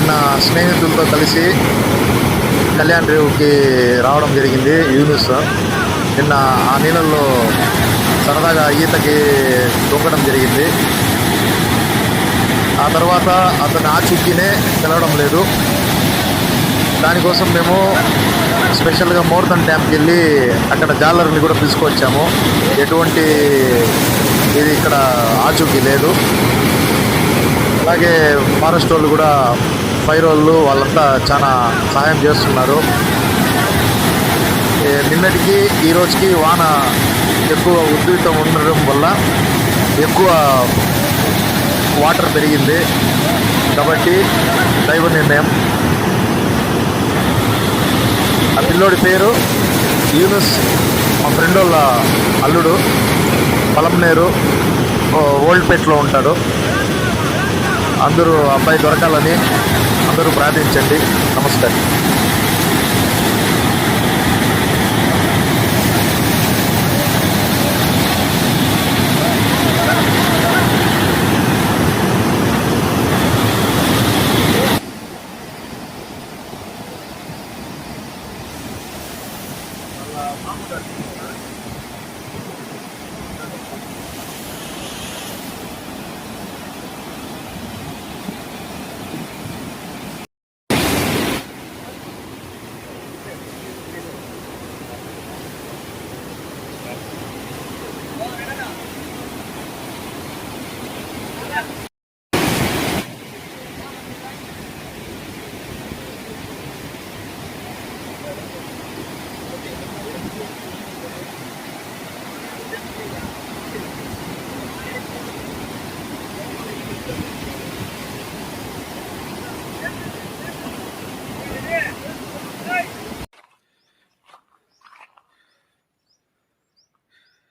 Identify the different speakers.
Speaker 1: నిన్న స్నేహితులతో కలిసి కళ్యాణ్ రేవుకి రావడం జరిగింది యూనుస్. నిన్న ఆ నీళ్ళల్లో సరదాగా ఈతకి దూకడం జరిగింది. ఆ తర్వాత అతని ఆచూకీనే తెలవడం లేదు. దానికోసం మేము స్పెషల్గా మోర్తన్ డ్యామ్కి వెళ్ళి అక్కడ జాలర్ని కూడా పిలుచుకొచ్చాము. ఎటువంటి ఇది ఇక్కడ ఆచూకీ లేదు. అలాగే ఫారెస్ట్ వాళ్ళు కూడా ఫైర్ వాళ్ళు వాళ్ళంతా చాలా సహాయం చేస్తున్నారు. నిన్నటికి ఈ రోజుకి వాన ఎక్కువ ఉధృతం ఉండడం వల్ల ఎక్కువ వాటర్ పెరిగింది కాబట్టి దైవ నిర్ణయం. ఆ పిల్లోడి పేరు యూనుస్. మా ఫ్రెండ్ వాళ్ళ అల్లుడు పలంనేరు ఓల్డ్పేట్లో ఉంటాడు. అందరూ అబ్బాయి దొరకాలని అందరూ ప్రార్థించండి. నమస్కారం.